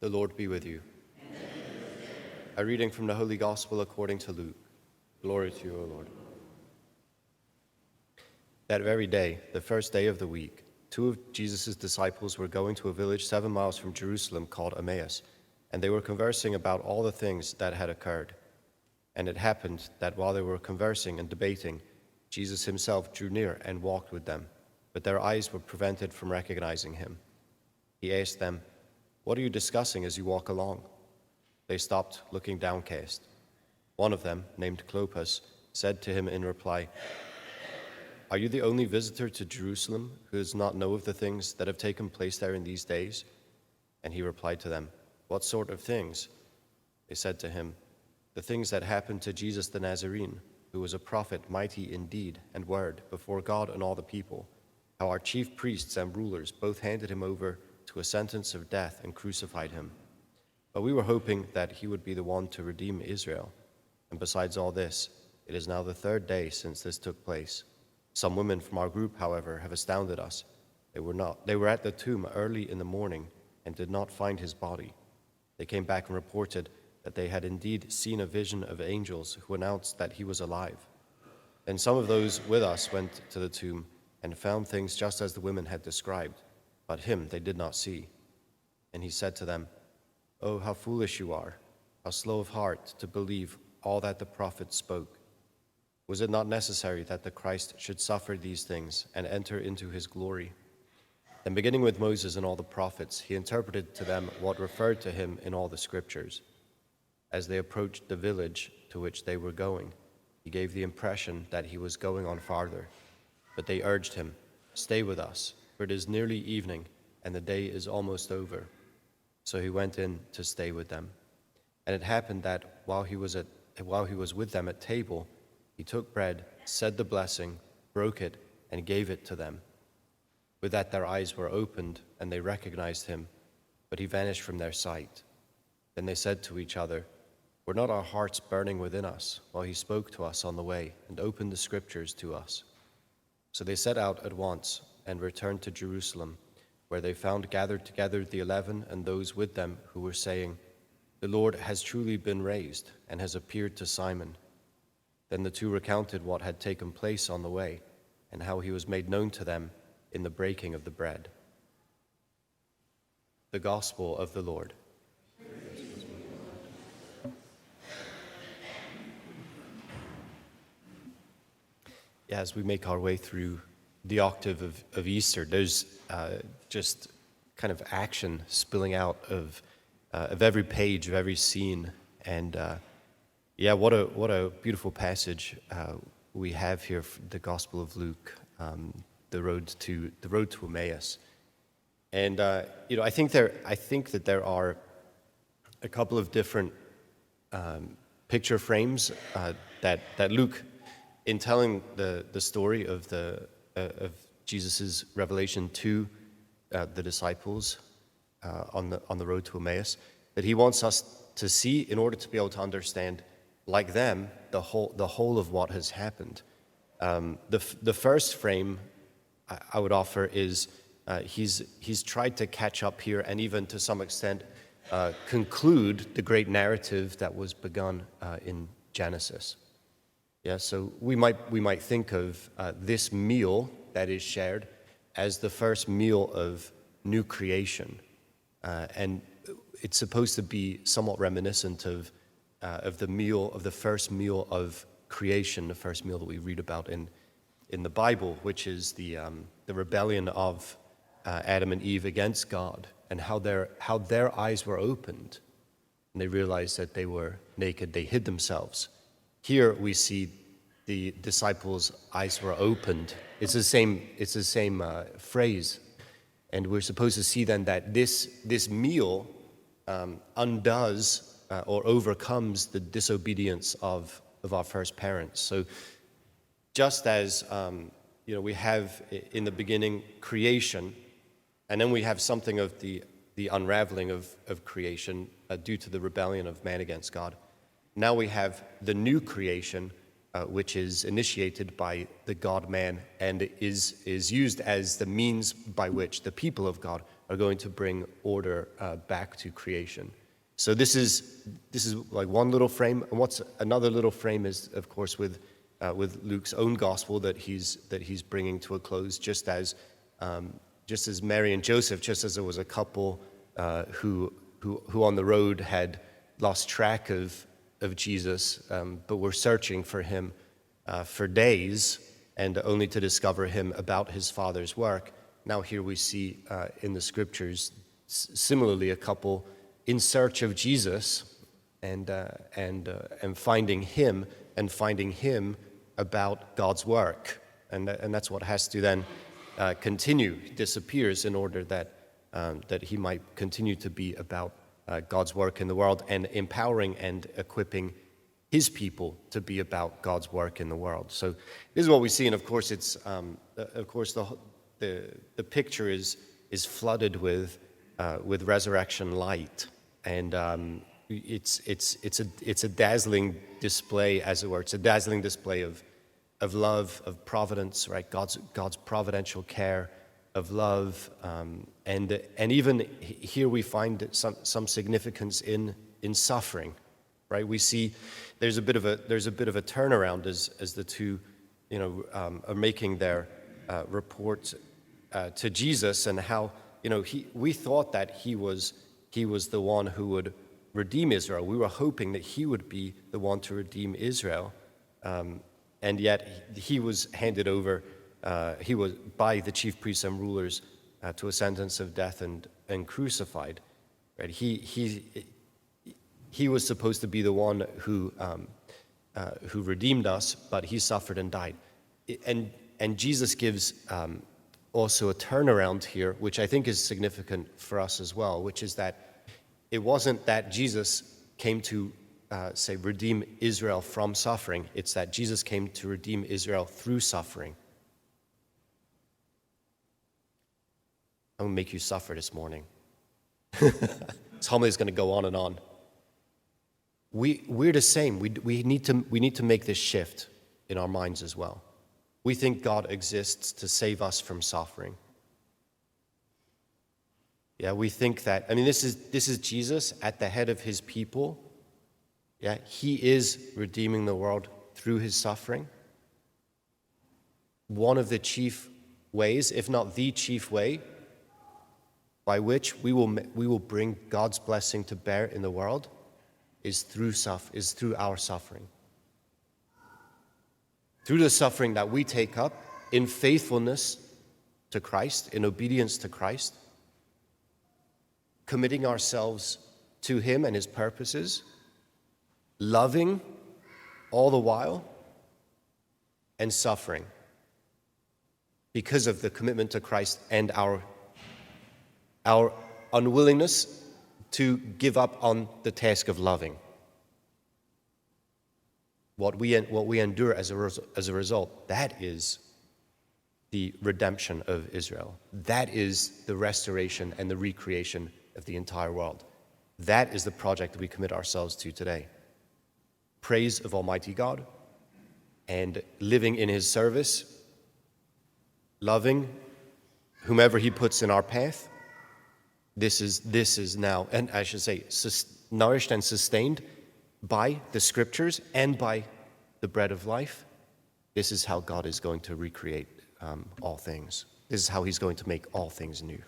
The Lord be with you. A reading from the Holy Gospel according to Luke. Glory to you, O Lord. That very day, the first day of the week, 2 of Jesus' disciples were going to a village 7 miles from Jerusalem called Emmaus, and they were conversing about all the things that had occurred. And it happened that while they were conversing and debating, Jesus himself drew near and walked with them, but their eyes were prevented from recognizing him. He asked them, "What are you discussing as you walk along?" They stopped, looking downcast. One of them, named Clopas, said to him in reply, "Are you the only visitor to Jerusalem who does not know of the things that have taken place there in these days?" And he replied to them, "What sort of things?" They said to him, "The things that happened to Jesus the Nazarene, who was a prophet, mighty in deed and word before God and all the people, how our chief priests and rulers both handed him over to a sentence of death and crucified him. But we were hoping that he would be the one to redeem Israel. And besides all this, it is now the 3rd day since this took place. Some women from our group, however, have astounded us. They were at the tomb early in the morning and did not find his body. They came back and reported that they had indeed seen a vision of angels who announced that he was alive. And some of those with us went to the tomb and found things just as the women had described, but him they did not see." And he said to them, "Oh, how foolish you are, how slow of heart to believe all that the prophets spoke. Was it not necessary that the Christ should suffer these things and enter into his glory?" Then beginning with Moses and all the prophets, he interpreted to them what referred to him in all the scriptures. As they approached the village to which they were going, he gave the impression that he was going on farther. But they urged him, "Stay with us, for it is nearly evening, and the day is almost over." So he went in to stay with them. And it happened that while he was with them at table, he took bread, said the blessing, broke it, and gave it to them. With that their eyes were opened, and they recognized him, but he vanished from their sight. Then they said to each other, "Were not our hearts burning within us while he spoke to us on the way and opened the scriptures to us?" So they set out at once and returned to Jerusalem, where they found gathered together the 11 and those with them who were saying, "The Lord has truly been raised and has appeared to Simon." Then the 2 recounted what had taken place on the way and how he was made known to them in the breaking of the bread. The Gospel of the Lord. As we make our way through the octave of Easter, there's just kind of action spilling out of every page, of every scene. And what a beautiful passage we have here, the Gospel of Luke, the road to Emmaus. And I think that there are a couple of different picture frames that Luke, in telling the story of Jesus' revelation to the disciples on the road to Emmaus, that he wants us to see in order to be able to understand, like them, the whole of what has happened. The first frame I would offer is he's tried to catch up here and even to some extent conclude the great narrative that was begun in Genesis. Yeah, so we might think of this meal that is shared as the first meal of new creation, and it's supposed to be somewhat reminiscent of the first meal of creation, the first meal that we read about in the Bible, which is the rebellion of Adam and Eve against God, and how their eyes were opened, and they realized that they were naked. They hid themselves. Here we see the disciples' eyes were opened. It's the same phrase, and we're supposed to see then that this meal undoes or overcomes the disobedience of our first parents. So just as we have in the beginning creation, and then we have something of the unraveling of creation due to the rebellion of man against God. Now we have the new creation, which is initiated by the God-man and is used as the means by which the people of God are going to bring order back to creation. So this is like one little frame. And what's another little frame is, of course, with Luke's own gospel that he's bringing to a close, just as Mary and Joseph, just as there was a couple who on the road had lost track of Jesus, but were searching for him for days, and only to discover him about his Father's work. Now here we see in the scriptures similarly a couple in search of Jesus and finding him about God's work, and that's what has to then continue. He disappears in order that he might continue to be about God's work in the world and empowering and equipping his people to be about God's work in the world. So this is what we see, and of course it's the picture is flooded with resurrection light, and it's a dazzling display, as it were. It's a dazzling display of love, of providence, right? God's providential care, of love, and even here we find some significance in suffering, right? We see there's a bit of a turnaround as the two, are making their report to Jesus, and how we thought that he was the one who would redeem Israel. We were hoping that he would be the one to redeem Israel, and yet he was handed over. He was by the chief priests and rulers to a sentence of death and crucified. Right? He was supposed to be the one who redeemed us, but he suffered and died. And Jesus gives also a turnaround here, which I think is significant for us as well, which is that it wasn't that Jesus came to redeem Israel from suffering. It's that Jesus came to redeem Israel through suffering. I'm going to make you suffer this morning. This homily is going to go on and on. We're the same. We need to make this shift in our minds as well. We think God exists to save us from suffering. Yeah, we think that. I mean, this is Jesus at the head of his people. Yeah, he is redeeming the world through his suffering. One of the chief ways, if not the chief way, by which we will bring God's blessing to bear in the world is through our suffering. Through the suffering that we take up in faithfulness to Christ, in obedience to Christ, committing ourselves to him and his purposes, loving all the while, and suffering because of the commitment to Christ and our unwillingness to give up on the task of loving. What we endure as a result, that is the redemption of Israel. That is the restoration and the recreation of the entire world. That is the project that we commit ourselves to today. Praise of Almighty God and living in his service, loving whomever he puts in our path. This is now, and I should say, nourished and sustained by the scriptures and by the bread of life. This is how God is going to recreate all things. This is how he's going to make all things new.